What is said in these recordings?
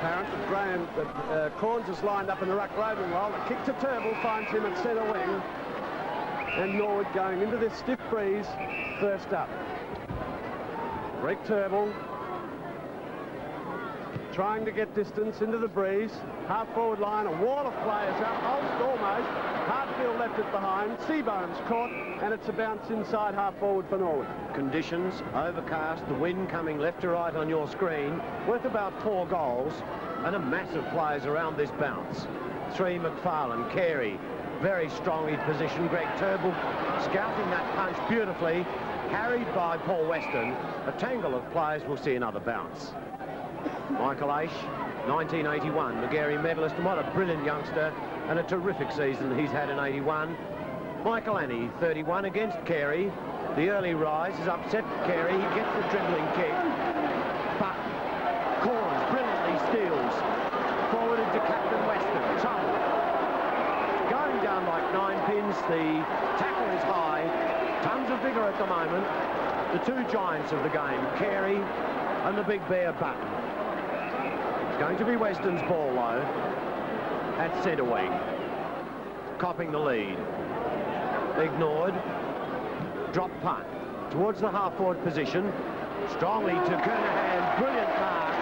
apparent that Corns is lined up in the ruck roving role. The kick to Turnbull finds him at centre wing. And Norwood going into this stiff breeze first up. Greg Turnbull trying to get distance into the breeze. Half-forward line, a wall of players up, Holst almost. Hartfield left it behind. Seabone's caught, and it's a bounce inside half-forward for Norwood. Conditions, overcast, the wind coming left to right on your screen, worth about 4 goals, and a mass of players around this bounce. 3 McFarlane, Carey, very strongly positioned. Greg Turnbull scouting that punch beautifully, carried by Paul Weston. A tangle of players will see another bounce. Michael Aish, 1981 Magarey medalist, and what a brilliant youngster, and a terrific season he's had in 81. Michael Annie, 31, against Carey. The early rise has upset Carey. He gets the dribbling kick, but Corns brilliantly steals. Forwarded to Captain Weston. Trouble. Going down like 9 pins. The tackle is high. Tons of vigour at the moment. The 2 giants of the game, Carey and the big bear Button. Going to be Weston's ball, though, at centre wing. Copping the lead. Ignored. Drop punt. Towards the half-forward position. Strongly to Kernahan. Brilliant mark.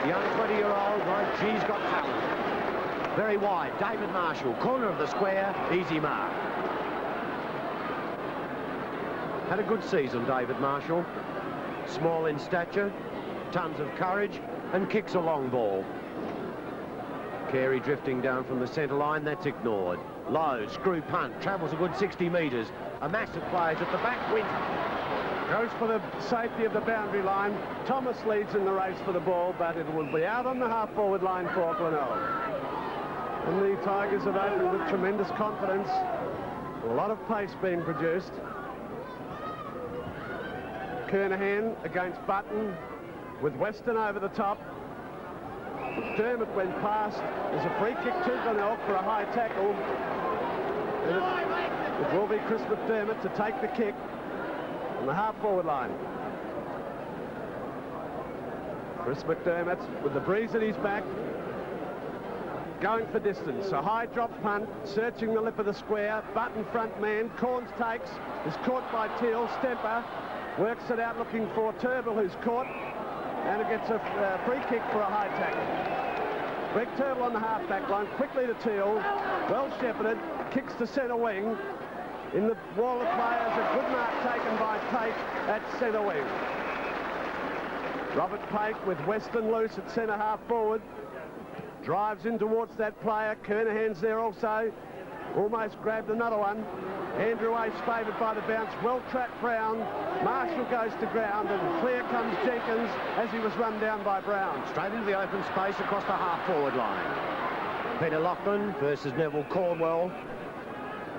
Young 20-year-old, right, she's got talent. Very wide. David Marshall, corner of the square. Easy mark. Had a good season, David Marshall. Small in stature. Tons of courage. And kicks a long ball. Carey drifting down from the centre line, that's ignored. Low, screw punt, travels a good 60 metres. A mass of players at the back, wins. Goes for the safety of the boundary line. Thomas leads in the race for the ball, but it will be out on the half-forward line for Glenelg. And the Tigers have opened with tremendous confidence. A lot of pace being produced. Kernahan against Button, with Weston over the top. McDermott went past. There's a free kick to Glenelg for a high tackle. It will be Chris McDermott to take the kick on the half-forward line. Chris McDermott with the breeze at his back, going for distance. A high drop punt, searching the lip of the square. Button front man. Corns takes, is caught by Teal. Stemper works it out looking for Turnbull, who's caught. And it gets a free kick for a high tackle. Greg Turnbull on the half-back line, quickly to Teal. Well shepherded, kicks to centre wing. In the wall of players, a good mark taken by Pake at centre wing. Robert Pake with Weston loose at centre half-forward. Drives in towards that player. Kernahan's there also. Almost grabbed another one. Andrew Ace favoured by the bounce. Well-trapped Brown. Marshall goes to ground, and clear comes Jenkins as he was run down by Brown. Straight into the open space across the half-forward line. Peter Loughman versus Neville Caldwell.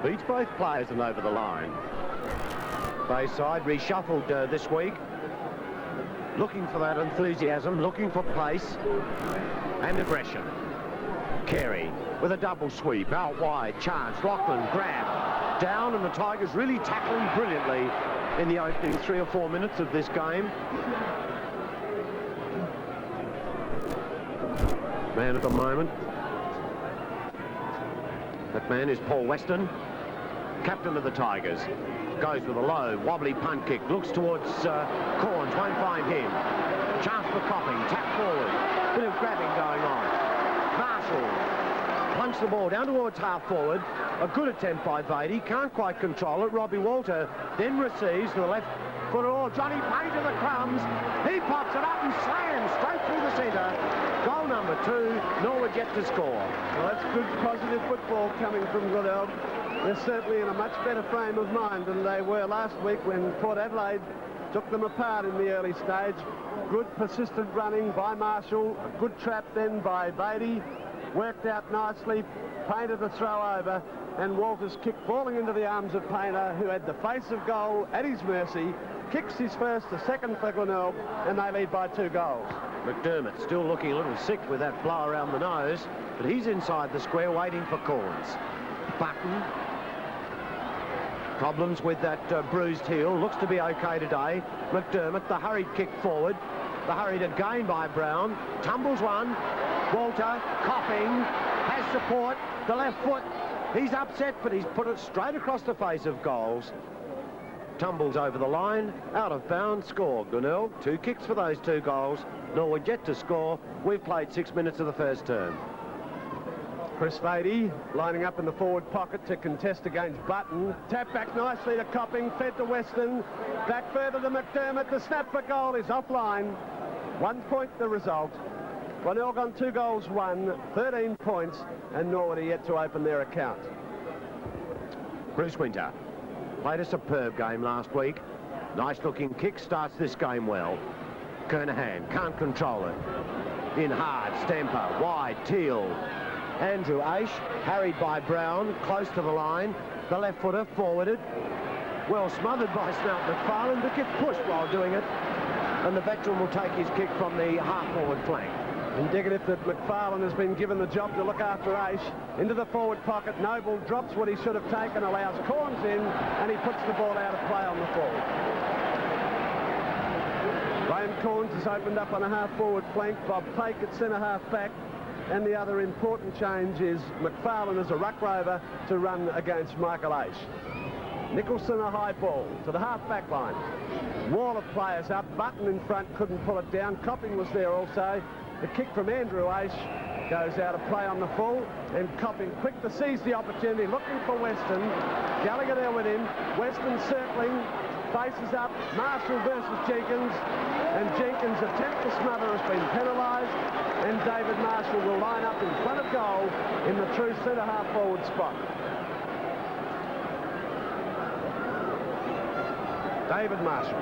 Beats both players and over the line. Bayside reshuffled this week. Looking for that enthusiasm, looking for pace and aggression. Carey with a double sweep, out wide, chance, Loughman grab, down, and the Tigers really tackling brilliantly in the opening 3 or 4 minutes of this game. Man at the moment. That man is Paul Weston, captain of the Tigers. Goes with a low, wobbly punt kick, looks towards Corns, won't find him. Chance for Copping, tap forward, bit of grabbing going on. Marshall punch the ball down towards half-forward. A good attempt by Vady, can't quite control it. Robbie Walter then receives to the left foot. Oh, Johnny Payne to the crumbs. He pops it up and slams straight through the centre. Goal number 2, Norwood yet to score. Well, that's good positive football coming from Glenelg. They're certainly in a much better frame of mind than they were last week when Port Adelaide took them apart in the early stage. Good persistent running by Marshall. A good trap then by Vady. Worked out nicely, Painter to throw over, and Walter's kick falling into the arms of Painter, who had the face of goal at his mercy, kicks his first, the second for Glenelg, and they lead by 2 goals. McDermott still looking a little sick with that blow around the nose, but he's inside the square waiting for Corns. Button. Problems with that bruised heel, looks to be okay today. McDermott, the hurried kick forward, the hurried again by Brown, tumbles one, Walter, Copping, has support, the left foot. He's upset, but he's put it straight across the face of goals. Tumbles over the line, out of bounds, score. Glenelg, 2 kicks for those 2 goals. Norwood yet to score. We've played 6 minutes of the first term. Chris Beatty lining up in the forward pocket to contest against Button. Tap back nicely to Copping, fed to Weston. Back further to McDermott. The snap for goal is offline. 1 point the result. Glenelg on 2 goals, 1, 13 points, and Norwood are yet to open their account. Bruce Winter played a superb game last week. Nice looking kick, starts this game well. Kernahan can't control it. In hard, Stamper, wide, Teal. Andrew Aish, harried by Brown, close to the line. The left footer forwarded. Well smothered by Snout McFarlane, but gets pushed while doing it. And the veteran will take his kick from the half-forward flank. Indicative that McFarlane has been given the job to look after Aish. Into the forward pocket, Noble drops what he should have taken, allows Corns in, and he puts the ball out of play on the forward. Graham Corns has opened up on a half-forward flank. Bob Pake at centre-half back. And the other important change is McFarlane as a ruck rover to run against Michael Aish. Nicholson a high ball to the half-back line. Wall of players up. Button in front, couldn't pull it down. Copping was there also. The kick from Andrew Aish goes out of play on the full, and Copping quick to seize the opportunity, looking for Weston. Gallagher there with him. Weston circling, faces up. Marshall versus Jenkins, and Jenkins' attempt to smother has been penalised, and David Marshall will line up in front of goal in the true centre-half forward spot. David Marshall,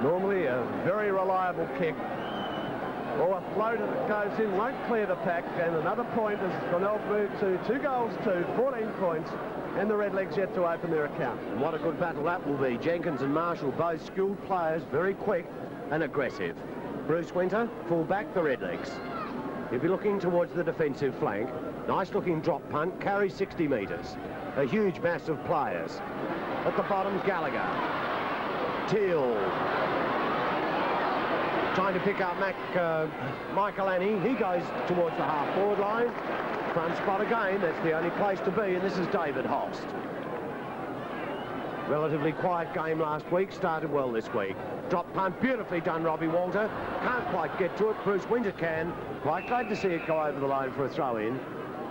normally a very reliable kick, or a floater that goes in, won't clear the pack, and another point as Glenelg moved to 2 goals, 14 points, and the Redlegs yet to open their account. And what a good battle that will be. Jenkins and Marshall, both skilled players, very quick and aggressive. Bruce Winter, full back, the Redlegs. He'll be looking towards the defensive flank. Nice looking drop punt, carries 60 metres. A huge mass of players. At the bottom, Gallagher. Teal. Trying to pick up Michael Annie. He goes towards the half-forward line. Front spot again. That's the only place to be, and this is David Holst. Relatively quiet game last week. Started well this week. Drop punt. Beautifully done, Robbie Walter. Can't quite get to it. Bruce Winter can. Quite glad to see it go over the line for a throw-in.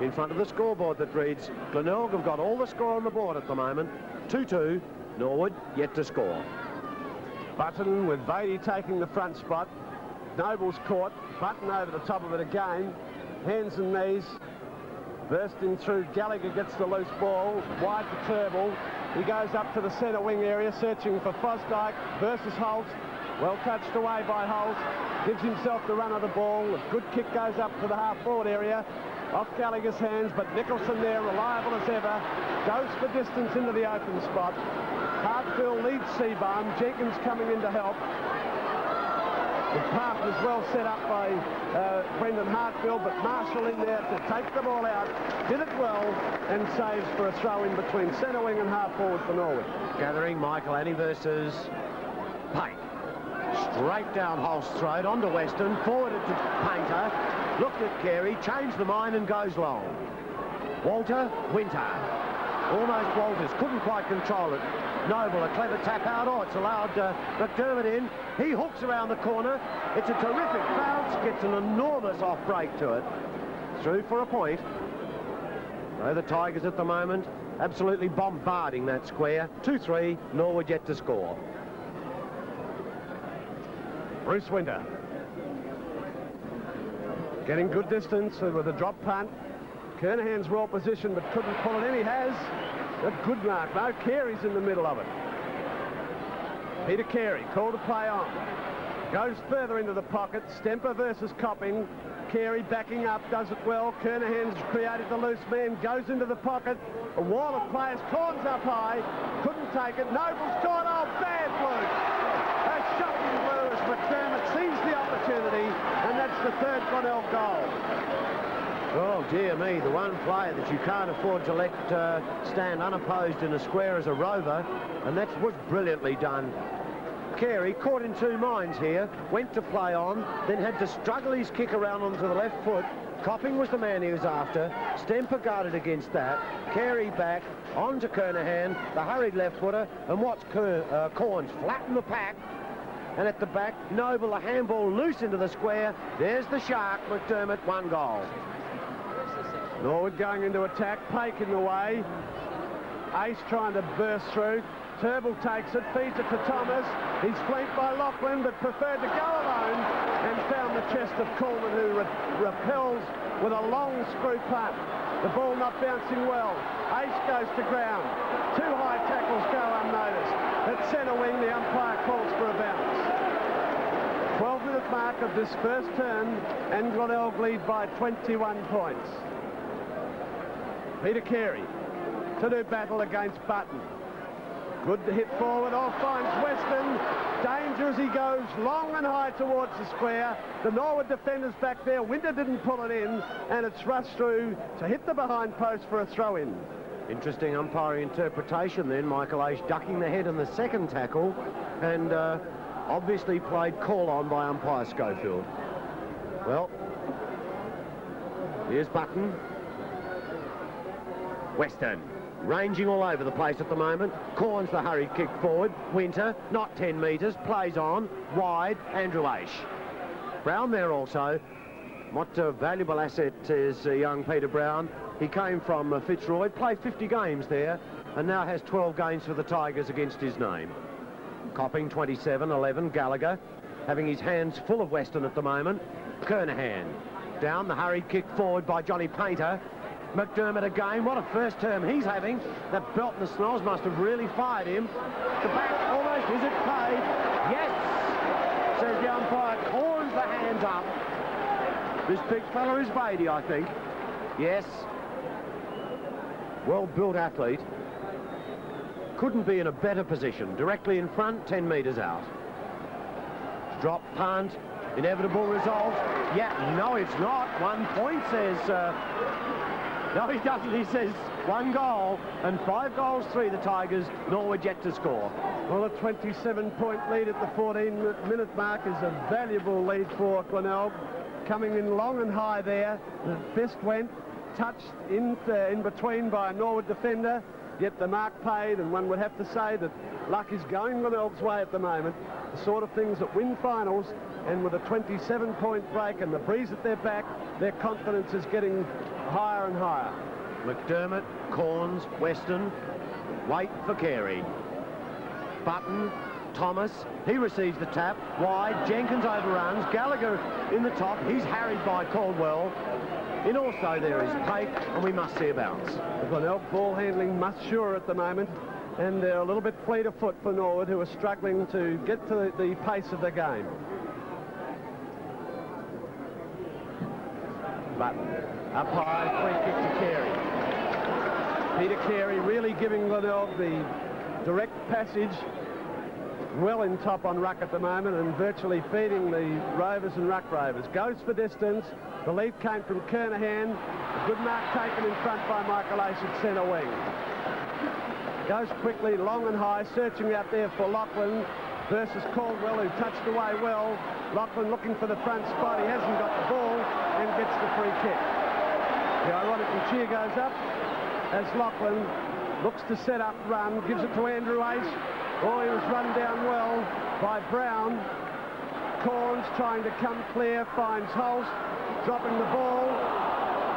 In front of the scoreboard that reads, Glenelg have got all the score on the board at the moment. 2-2. Norwood yet to score. Button with Beatty taking the front spot. Noble's caught. Button over the top of it again. Hands and knees. Bursting through. Gallagher gets the loose ball. Wide to Turnbull. He goes up to the centre wing area, searching for Fosdyke versus Holt. Well touched away by Holt. Gives himself the run of the ball. A good kick goes up to the half-forward area. Off Gallagher's hands, but Nicholson there, reliable as ever. Goes for distance into the open spot. Hartfield leads Seabaum. Jenkins coming in to help. The path was well set up by Brendan Hartfield, but Marshall in there to take the ball out. Did it well and saves for a throw in between centre wing and half forward for Norwood. Gathering Michael Annie versus Pike. Straight down Holst's throat onto Weston, forwarded to Painter. Looked at Carey, changed the mind and goes long. Walter, Winter. Almost Walters, couldn't quite control it. Noble, a clever tap out. Oh, it's allowed McDermott in. He hooks around the corner. It's a terrific bounce. Gets an enormous off break to it. Through for a point. So the Tigers at the moment absolutely bombarding that square. 2-3, Norwood yet to score. Bruce Winter. Getting good distance with a drop punt. Kernahan's well positioned but couldn't pull it in. He has. A good mark. No, Carey's in the middle of it. Peter Carey, call to play on. Goes further into the pocket. Stemper versus Copping. Carey backing up, does it well. Kernahan's created the loose man, goes into the pocket. A wall of players, Corns up high. Couldn't take it. Noble's caught. Oh, bad fluke. A shocking blue as McDermott sees the opportunity, and that's the third Glenelg goal. Oh, dear me, the one player that you can't afford to let stand unopposed in a square as a rover, and that was brilliantly done. Carey, caught in two minds here, went to play on, then had to struggle his kick around onto the left foot. Copping was the man he was after. Stemper guarded against that. Carey back, on to Kernahan, the hurried left footer, and watch Corns flatten the pack. And at the back, Noble, a handball loose into the square. There's the Shark, McDermott, 1 goal. Norwood going into attack, Pake in the way. Ace trying to burst through. Turnbull takes it, feeds it to Thomas. He's flanked by Lachlan, but preferred to go alone and found the chest of Coleman, who repels with a long screw punt. The ball not bouncing well. Ace goes to ground. 2 high tackles go unnoticed. At centre wing, the umpire calls for a bounce. 12-minute mark of this first term, and Glenelg lead by 21 points. Peter Carey to do battle against Button. Good hit forward, off finds Weston. Danger as he goes long and high towards the square. The Norwood defenders back there. Winter didn't pull it in, and it's rushed through to hit the behind post for a throw-in. Interesting umpiring interpretation then. Michael Ace ducking the head in the second tackle, and obviously played call on by umpire Schofield. Well, here's Button. Weston ranging all over the place at the moment. Corns the hurried kick forward. Winter, not 10 metres, plays on, wide, Andrew Ace. Brown there also. What a valuable asset is young Peter Brown. He came from Fitzroy, played 50 games there, and now has 12 games for the Tigers against his name. Copping 27-11, Gallagher, having his hands full of Weston at the moment. Kernahan, down the hurried kick forward by Johnny Painter. McDermott again, what a first term he's having. That belt in the snows must have really fired him. The back almost, is it paid? Yes, says the umpire, corns the hands up. This big fella is Beatty, I think. Yes. Well-built athlete. Couldn't be in a better position. Directly in front, 10 metres out. Drop punt, inevitable result. Yeah, no, it's not. 1 point, says... No, he doesn't. He says 1 goal, and 5 goals, 3 the Tigers. Norwood yet to score. Well, a 27-point lead at the 14-minute mark is a valuable lead for Glenelg. Coming in long and high there. The fist went, touched in between by a Norwood defender, yet the mark paid, and one would have to say that luck is going Glenelg's way at the moment. The sort of things that win finals, and with a 27-point break and the breeze at their back, their confidence is getting higher and higher. McDermott, Corns, Weston, wait for Carey. Button, Thomas, he receives the tap, wide, Jenkins overruns, Gallagher in the top, he's harried by Caldwell. In also there is Pake, and we must see a bounce. The Glenelg ball handling much surer at the moment, and they're a little bit fleet of foot for Norwood, who are struggling to get to the pace of the game. Button, up high, free kick to Carey. Peter Carey really giving Glenelg the direct passage, well in top on ruck at the moment, and virtually feeding the Rovers and ruck Rovers. Goes for distance. The lead came from Kernahan. A good mark taken in front by Michael Ace at centre wing. Goes quickly, long and high, searching out there for Lachlan versus Caldwell, who touched away well. Lachlan looking for the front spot. He hasn't got the ball and gets the free kick. The ironical cheer goes up as Lachlan looks to set up run, gives it to Andrew Ace. Oh, he was run down well by Brown. Corns trying to come clear, finds Holst, dropping the ball.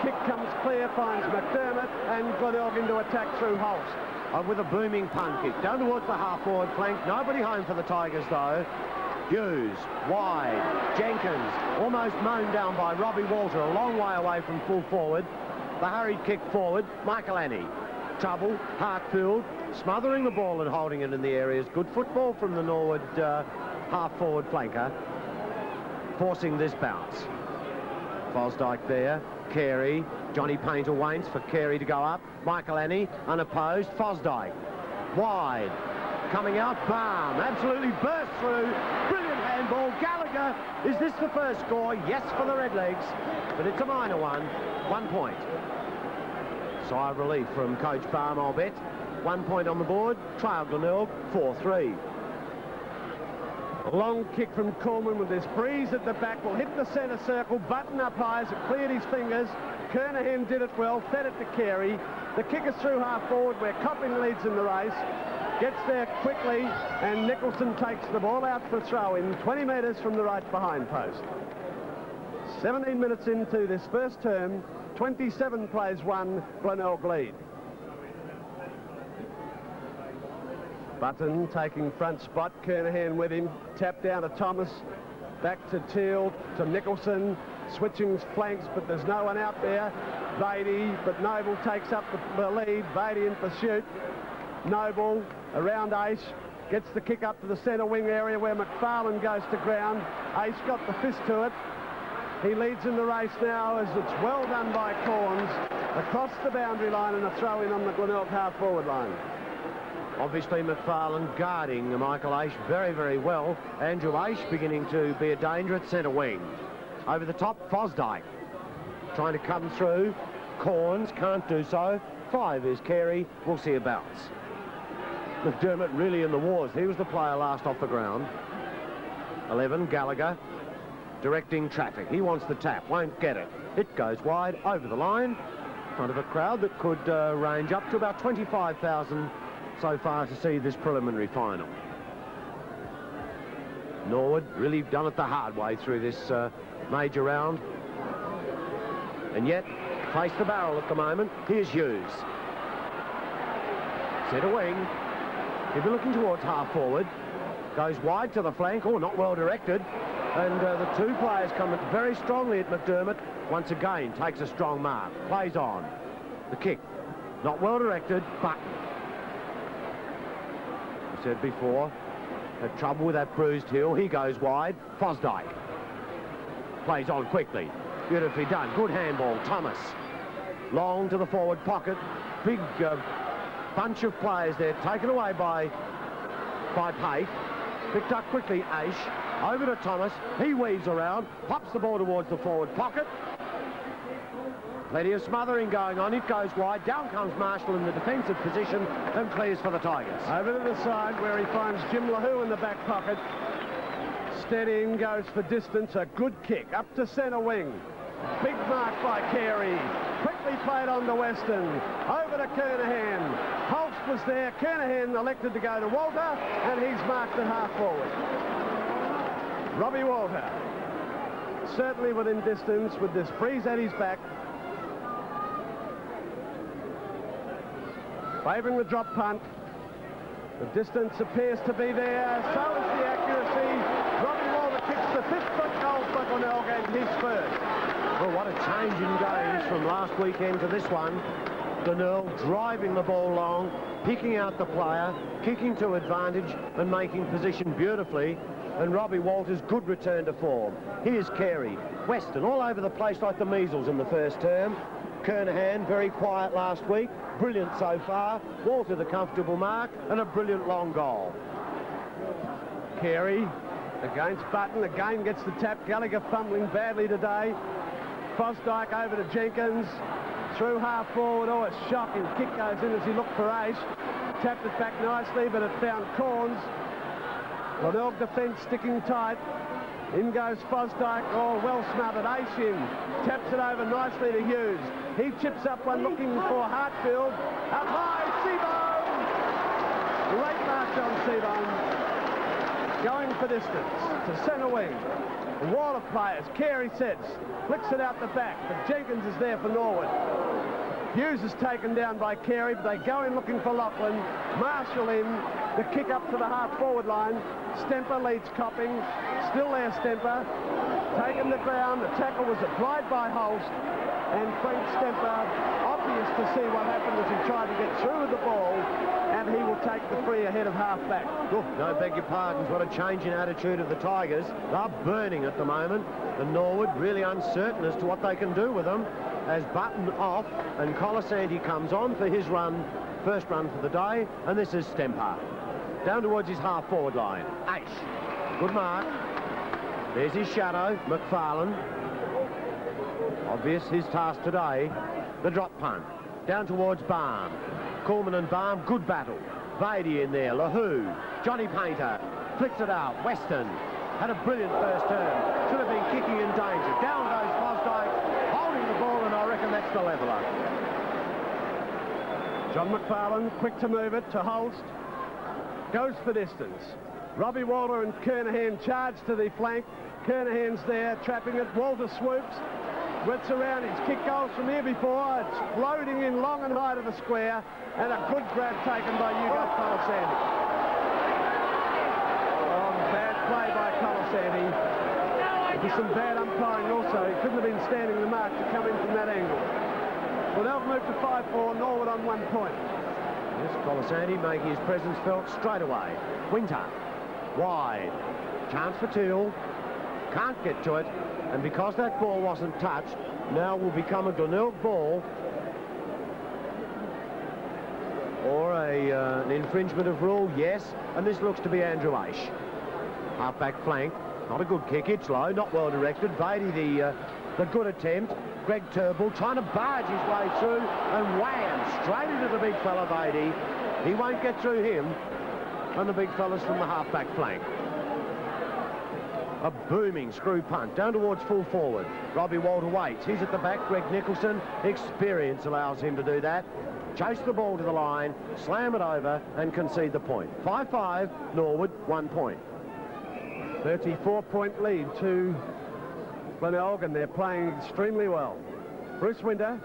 Kick comes clear, finds McDermott, and Glenelg into attack through Holst. With a booming punt kick down towards the half-forward flank. Nobody home for the Tigers, though. Hughes, wide. Jenkins, almost mown down by Robbie Walter, a long way away from full forward. The hurried kick forward, Michael Annie. Trouble, Hartfield, smothering the ball and holding it in the areas. Good football from the Norwood half-forward flanker, forcing this bounce. Fosdyke there, Carey, Johnny Painter waits for Carey to go up. Michael Annie, unopposed, Fosdyke, wide, coming out, bam, absolutely burst through, brilliant handball, Gallagher, is this the first score? Yes, for the Redlegs, but it's a minor one, 1 point. Sigh of relief from Coach Barm, I'll bet. 1 point on the board, trail Glenelg, 4-3. Long kick from Coleman with this breeze at the back. Will hit the centre circle. Button up high as it cleared his fingers. Kernahan did it well. Fed it to Carey. The kick is through half forward where Copping leads in the race. Gets there quickly, and Nicholson takes the ball out for throw in 20 metres from the right behind post. 17 minutes into this first term, 27 plays 1, Glenelg lead. Button taking front spot, Kernahan with him, tap down to Thomas, back to Teal, to Nicholson, switching flanks, but there's no one out there. Beatty, but Noble takes up the lead. Beatty in pursuit. Noble around Ace, gets the kick up to the centre wing area where McFarlane goes to ground. Ace got the fist to it. He leads in the race now as it's well done by Corns across the boundary line and a throw in on the Glenelg half forward line. Obviously McFarlane guarding Michael Ace very, very well. Andrew Ace beginning to be a danger at centre wing. Over the top, Fosdyke trying to come through. Corns can't do so. 5 is Carey. We'll see a bounce. McDermott really in the wars. He was the player last off the ground. 11, Gallagher, directing traffic. He wants the tap, won't get it. It goes wide, over the line, in front of a crowd that could range up to about 25,000 so far to see this preliminary final. Norwood really done it the hard way through this major round. And yet, face the barrel at the moment. Here's Hughes. Centre wing. He'll be looking towards half forward. Goes wide to the flank. Oh, not well directed. And the two players come very strongly at McDermott. Once again, takes a strong mark. Plays on. The kick. Not well directed. Button. I said before, had trouble with that bruised heel. He goes wide. Fosdyke. Plays on quickly. Beautifully done. Good handball. Thomas. Long to the forward pocket. Big bunch of players there, taken away by Pate. Picked up quickly, Ace. Over to Thomas. He weaves around, pops the ball towards the forward pocket. Plenty of smothering going on. It goes wide. Down comes Marshall in the defensive position and clears for the Tigers. Over to the side where he finds Jim LaHoo in the back pocket. Steadying, goes for distance. A good kick up to centre wing. Big mark by Carey. Quickly played on to Weston. Over to Kernahan. Holst was there. Kernahan elected to go to Walter, and he's marked at half forward. Robbie Walter. Certainly within distance with this breeze at his back. Favouring the drop punt. The distance appears to be there. So is the accuracy. Robbie Walter kicks the 5th goal for Glenelg and his first. Well, what a change in games from last weekend to this one. Glenelg driving the ball long, picking out the player, kicking to advantage and making position beautifully. And Robbie Walters, good return to form. Here's Carey. Weston all over the place like the measles in the first term. Kernahan, very quiet last week. Brilliant so far. Walter, the comfortable mark, and a brilliant long goal. Carey against Button. Again gets the tap. Gallagher fumbling badly today. Fosdyke over to Jenkins. Through half forward. Oh, a shocking kick goes in as he looked for Ace. Tapped it back nicely, but it found Corns. Glenelg defence sticking tight. In goes Fosdyke. Oh, well smothered. Ace in. Taps it over nicely to Hughes. He chips up one looking for Hartfield. Up high, Seabohm! Great mark on Seabohm. Going for distance to centre wing. A wall of players. Carey sets. Flicks it out the back, but Jenkins is there for Norwood. Hughes is taken down by Carey, but they go in looking for Lachlan. Marshall in. The kick up to the half-forward line. Stemper leads Copping. Still there, Stemper. Taken the ground. The tackle was applied by Holst. And Frank Stemper, obvious to see what happened as he tried to get through with the ball. And he will take the free ahead of half-back. Oh, no, beg your pardons. What a change in attitude of the Tigers. They're burning at the moment. And Norwood really uncertain as to what they can do with them. As Button off and Colasanti comes on for his run, first run for the day. And this is Stemper. Down towards his half-forward line. Ace. Good mark. There's his shadow, McFarlane. Obvious his task today. The drop punt. Down towards Baum. Coleman and Baum, good battle. Beatty in there, LaHoo, Johnny Painter. flicks it out. Weston had a brilliant first turn. Should have been kicking in danger. Down goes Fosdyke, holding the ball, and I reckon that's the leveller. John McFarlane, quick to move it to Holst. Goes for distance. Robbie Walter and Kernahan charge to the flank. Kernahan's there, trapping it. Walter swoops. Whips around. He's kicked goals from here before. It's floating in long and high to the square. And a good grab taken by Hugo Colasanti. Bad play by Colasanti. There's some bad umpiring also. He couldn't have been standing the mark to come in from that angle. Well, they'll move to 5-4. Norwood on 1 point. Yes, Colasanti making his presence felt straight away. Winter. Wide. Chance for Teal. Can't get to it. And because that ball wasn't touched, now will become a Glenelg ball. Or an infringement of rule, yes. And this looks to be Andrew Aish. Half-back flank. Not a good kick. It's low. Not well directed. Beatty the good attempt. Greg Turnbull trying to barge his way through. And wham! Straight into the big fella, Beatty. He won't get through him. And the big fellas from the half-back flank. A booming screw punt down towards full forward. Robbie Walter waits. He's at the back. Greg Nicholson. Experience allows him to do that. Chase the ball to the line, slam it over, and concede the point. 5-5, Norwood, 1 point. 34-point lead to Glenelg, and they're playing extremely well. Bruce Winter.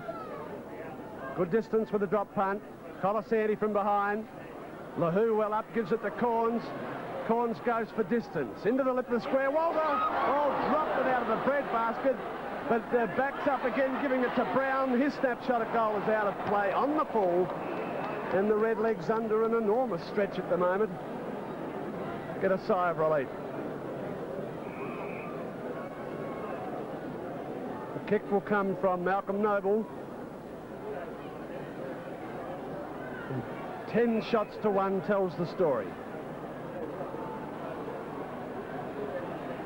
Good distance with a drop punt. Colasanti from behind. Lahu well up, gives it to Corns. Corns goes for distance. Into the lip of the square. Walter, dropped it out of the breadbasket, but backs up again, giving it to Brown. His snapshot at goal is out of play on the full, and the Redlegs under an enormous stretch at the moment. Get a sigh of relief. The kick will come from Malcolm Noble. 10 shots to 1 tells the story.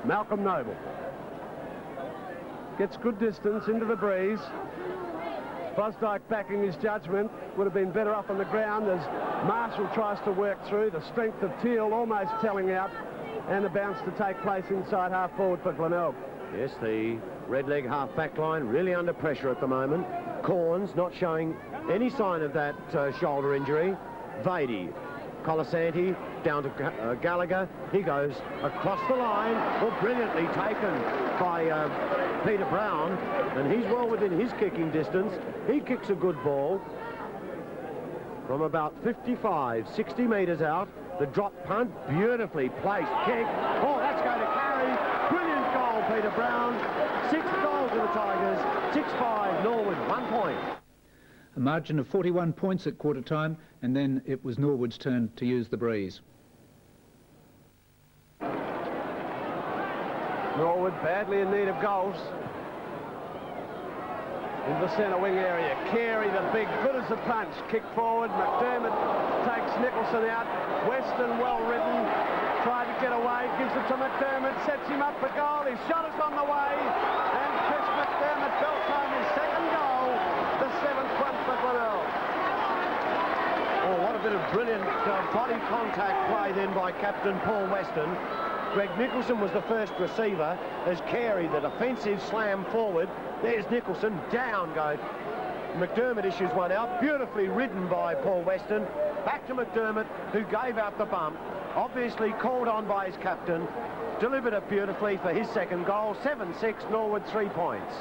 Malcolm Noble gets good distance into the breeze. Fosdyke backing his judgment. Would have been better off on the ground as Marshall tries to work through. The strength of Teal almost telling out, and a bounce to take place inside half forward for Glenelg. Yes, the red leg half back line really under pressure at the moment. Corns not showing any sign of that shoulder injury. Beatty. Colasanti down to Gallagher. He goes across the line. Well, brilliantly taken by Peter Brown, and he's well within his kicking distance. He kicks a good ball from about 55, 60 metres out. The drop punt, beautifully placed kick. Oh, that's going to carry. Brilliant goal, Peter Brown. 6 goals for the Tigers. 6-5, Norwood, 1 point. A margin of 41 points at quarter time, and then it was Norwood's turn to use the breeze. Norwood badly in need of goals. In the centre wing area, Carey the big, good as a punch. Kick forward, McDermott takes Nicholson out. Weston well ridden, tried to get away, gives it to McDermott, sets him up for goal. His shot is on the way, and Chris McDermott belts home his second goal. The 7th one for Glenelg. Oh, what a bit of brilliant body contact play then by Captain Paul Weston. Greg Nicholson was the first receiver as Carey, the defensive slam forward. There's Nicholson, down goes. McDermott issues one out, beautifully ridden by Paul Weston. Back to McDermott, who gave out the bump. Obviously called on by his captain. Delivered it beautifully for his second goal. 7-6, Norwood 3 points.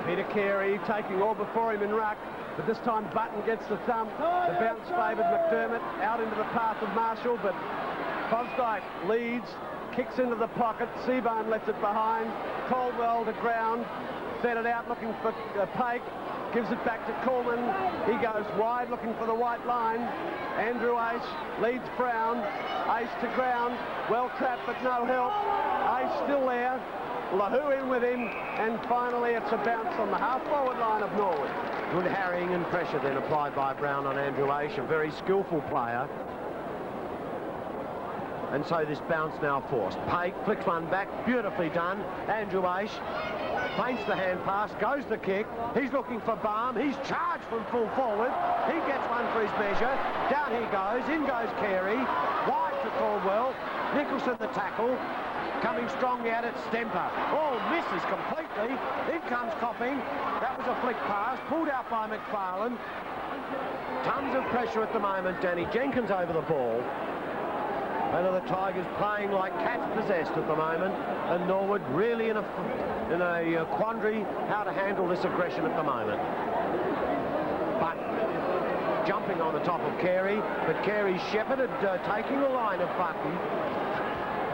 Peter Carey taking all before him in ruck, but this time Button gets the thumb. The bounce favoured McDermott out into the path of Marshall, but Fosdyke leads, kicks into the pocket. Seaborn lets it behind. Caldwell to ground, fed it out looking for Pake, gives it back to Coleman. He goes wide looking for the white line. Andrew Aish leads Brown. Aish to ground, well trapped but no help. Aish still there. Lahu in with him, and finally it's a bounce on the half-forward line of Norwood. Good harrying and pressure then applied by Brown on Andrew Aish, a very skillful player. And so this bounce now forced. Pake flicks one back, beautifully done. Andrew Aish feints the hand pass, goes the kick. He's looking for Baum. He's charged from full forward. He gets one for his measure. Down he goes. In goes Carey. Wide to Caldwell. Nicholson the tackle. Coming strongly at it, Stemper. Oh, misses completely. In comes Copping. That was a flick pass, pulled out by McFarlane. Tons of pressure at the moment. Danny Jenkins over the ball. And the Tigers playing like cats possessed at the moment. And Norwood really in a quandary how to handle this aggression at the moment. But jumping on the top of Carey, but Carey shepherded, taking the line of Button.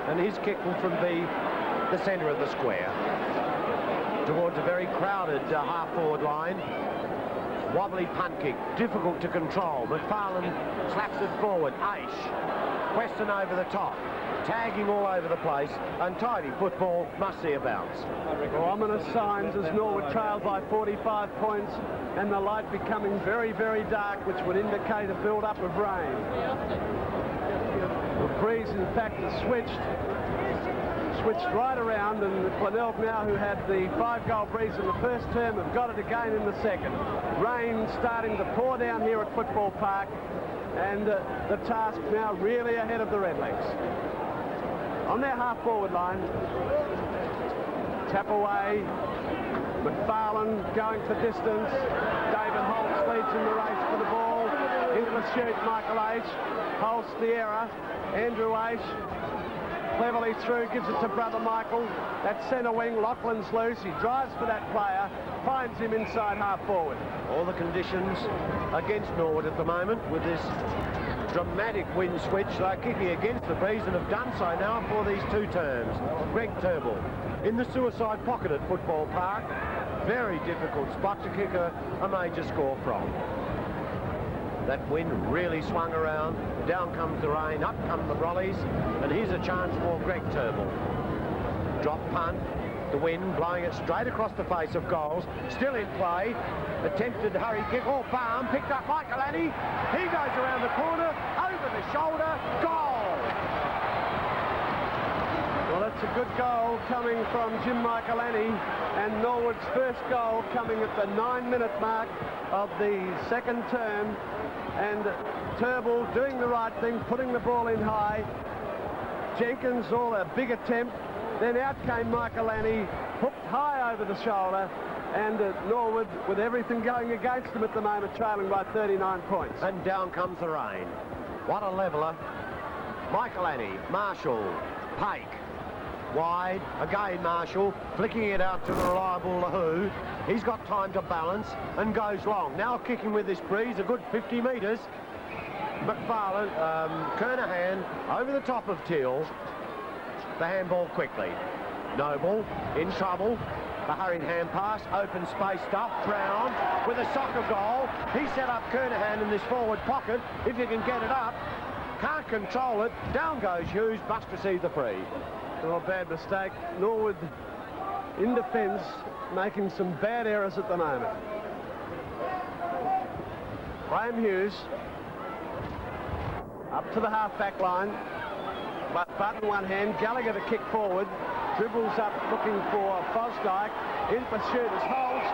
And his kick will from the centre of the square towards a very crowded half-forward line. Wobbly punt kick, difficult to control. McFarlane slaps it forward. Aish, Weston over the top, tagging all over the place. Untidy football, must see a bounce. Well, ominous signs as Norwood trailed by 45 points and the light becoming very, very dark, which would indicate a build-up of rain. The breeze, in fact, has switched right around, and Glenelg now, who had the 5-goal breeze in the first term, have got it again in the second. Rain starting to pour down here at Football Park, and the task now really ahead of the Redlegs. On their half-forward line, tap away, McFarlane going for distance, David Holtz leads in the race for the ball, into the shoot, Michael Aish, Holtz the error, Andrew Aish, cleverly through, gives it to brother Michael. That centre wing, Laughlin's loose. He drives for that player, finds him inside half forward. All the conditions against Norwood at the moment with this dramatic wind switch. They're kicking against the breeze and have done so now for these 2 terms. Greg Turnbull in the suicide pocket at Football Park. Very difficult spot to kick a major score from. That wind really swung around. Down comes the rain, up come the brollies, and here's a chance for Greg Turnbull. Drop punt, the wind blowing it straight across the face of goals. Still in play. Attempted hurry kick. Oh, Barham picked up Michael Annie. He goes around the corner, over the shoulder, goal! Well, that's a good goal coming from Jim Michaelani, and Norwood's first goal coming at the 9-minute mark of the second term. And Turnbull doing the right thing, putting the ball in high. Jenkins, all a big attempt. Then out came Michaelani, hooked high over the shoulder. And Norwood, with everything going against them at the moment, trailing by 39 points. And down comes the rain. What a leveller. Michaelani, Marshall, Pake. Wide, again Marshall, flicking it out to the reliable Lahoo. He's got time to balance and goes long. Now kicking with this breeze, a good 50 metres. McFarlane, Kernahan over the top of Teal. The handball quickly. Noble in trouble. The hurried hand pass, open space stuff. Brown with a soccer goal. He set up Kernahan in this forward pocket. If you can get it up, can't control it. Down goes Hughes, must receive the free. Well, bad mistake. Norwood in defence, making some bad errors at the moment. Graham Hughes up to the half-back line. But Button one hand, Gallagher to kick forward. Dribbles up looking for Fosdyke. In pursuit is Holtz.